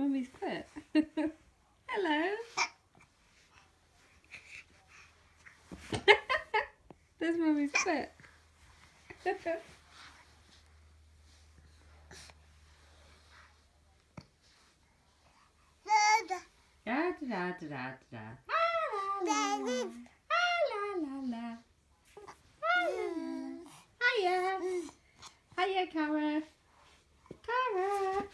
Mummy's foot. Hello. There's Mummy's foot. Da da da da da da. Ah la la la. Ah la la la. Hiya. Hiya, Cara. Cara.